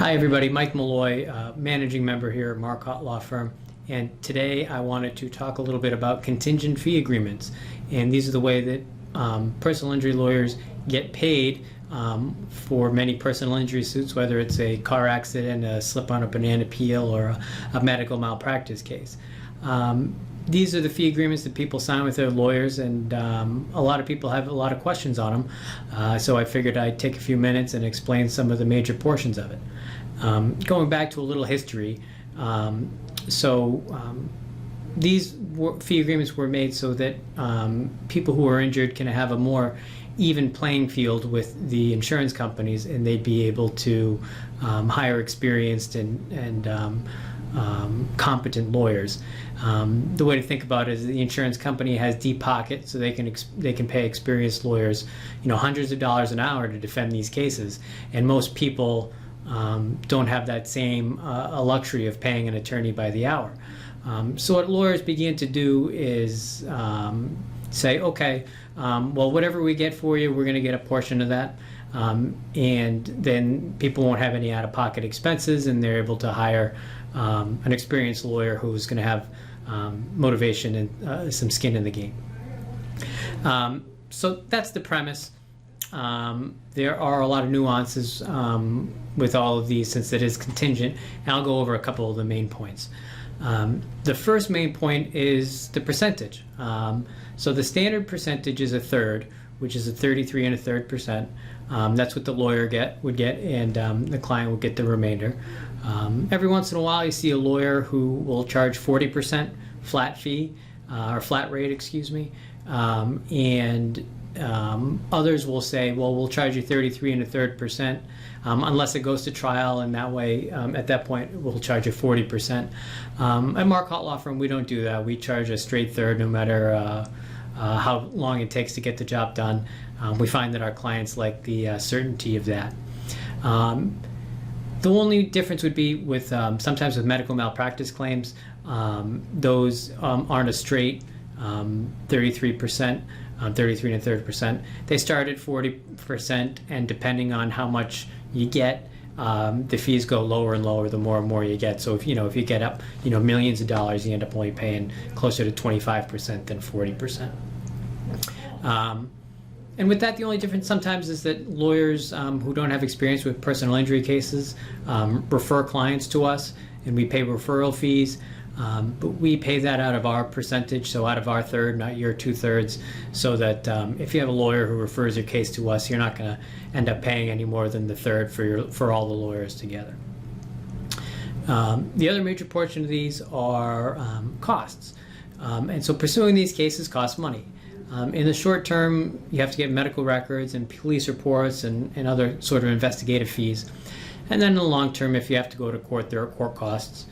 Hi everybody, Mike Molloy, managing member here at Marcotte Law Firm, and today I wanted to talk a little bit about contingent fee agreements. And these are the way that personal injury lawyers get paid for many personal injury suits, whether it's a car accident, a slip on a banana peel, or a medical malpractice case. These are the fee agreements that people sign with their lawyers, and a lot of people have a lot of questions on them. So I figured I'd take a few minutes and explain some of the major portions of it. Going back to a little history, these fee agreements were made so that people who are injured can have a more even playing field with the insurance companies, and they'd be able to hire experienced and competent lawyers. The way to think about it is the insurance company has deep pockets, so they can pay experienced lawyers, hundreds of dollars an hour to defend these cases, and most people don't have that same a luxury of paying an attorney by the hour. So what lawyers begin to do is say, okay, well, whatever we get for you, we're going to get a portion of that. And then people won't have any out-of-pocket expenses, and they're able to hire an experienced lawyer who's going to have motivation and some skin in the game. So that's the premise. There are a lot of nuances with all of these, since it is contingent, and I'll go over a couple of the main points. The first main point is the percentage. So the standard percentage is a third, which is a 33 1/3%. That's what the lawyer would get, and the client would get the remainder. Every once in a while, you see a lawyer who will charge 40% flat fee, or flat rate, excuse me, and others will say, well, we'll charge you 33 1/3%, unless it goes to trial, and that way, at that point, we'll charge you 40%. At Marcotte Law Firm, we don't do that. We charge a straight third, no matter how long it takes to get the job done. We find that our clients like the certainty of that. The only difference would be with sometimes with medical malpractice claims. Those aren't a straight 33%, 33 1/3%. They start at 40%, and depending on how much you get, the fees go lower and lower the more and more you get. So if you get up millions of dollars, you end up only paying closer to 25% than 40%. And with that, the only difference sometimes is that lawyers who don't have experience with personal injury cases refer clients to us, and we pay referral fees. But we pay that out of our percentage, so out of our third, not your 2/3, so that if you have a lawyer who refers your case to us, you're not going to end up paying any more than the third for all the lawyers together. The other major portion of these are costs. And so pursuing these cases costs money. In the short term, you have to get medical records and police reports and other sort of investigative fees. And then in the long term, if you have to go to court, there are court costs.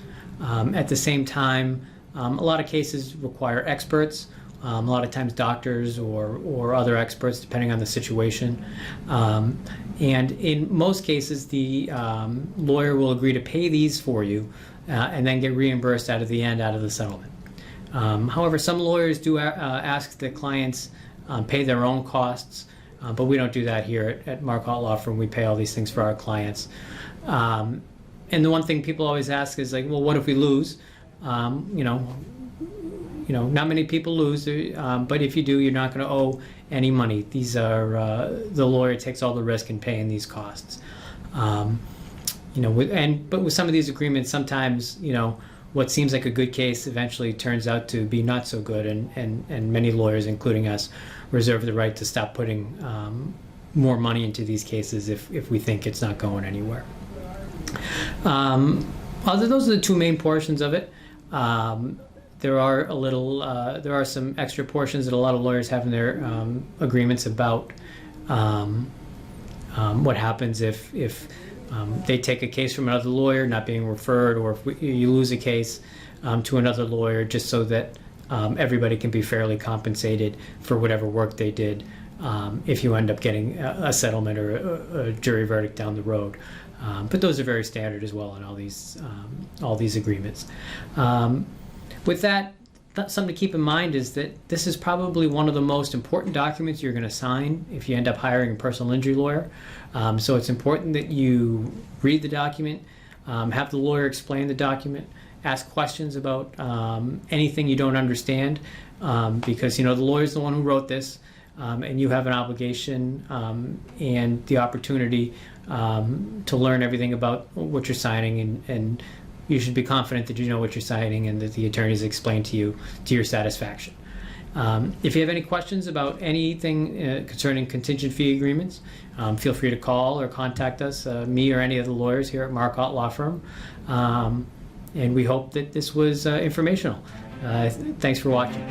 At the same time, a lot of cases require experts, a lot of times doctors or other experts, depending on the situation. And in most cases, the lawyer will agree to pay these for you and then get reimbursed out of the settlement. However, some lawyers do ask that clients pay their own costs, but we don't do that here at Marcotte Law Firm. We pay all these things for our clients. And the one thing people always ask is like, well, what if we lose? Not many people lose, but if you do, you're not going to owe any money. These are the lawyer takes all the risk in paying these costs. But with some of these agreements, sometimes what seems like a good case eventually turns out to be not so good, and many lawyers, including us, reserve the right to stop putting more money into these cases if we think it's not going anywhere. Those are the two main portions of it. There are some extra portions that a lot of lawyers have in their agreements about what happens if they take a case from another lawyer not being referred, or if you lose a case to another lawyer, just so that everybody can be fairly compensated for whatever work they did if you end up getting a settlement or a jury verdict down the road. But those are very standard as well in all these agreements. With that, something to keep in mind is that this is probably one of the most important documents you're going to sign if you end up hiring a personal injury lawyer. So it's important that you read the document, have the lawyer explain the document, ask questions about anything you don't understand, because the lawyer's the one who wrote this, and you have an obligation and the opportunity to learn everything about what you're signing, and you should be confident that you know what you're signing and that the attorneys explain to you to your satisfaction. If you have any questions about anything concerning contingent fee agreements, feel free to call or contact us, me or any of the lawyers here at Marcotte Law Firm. And we hope that this was informational. Thanks for watching.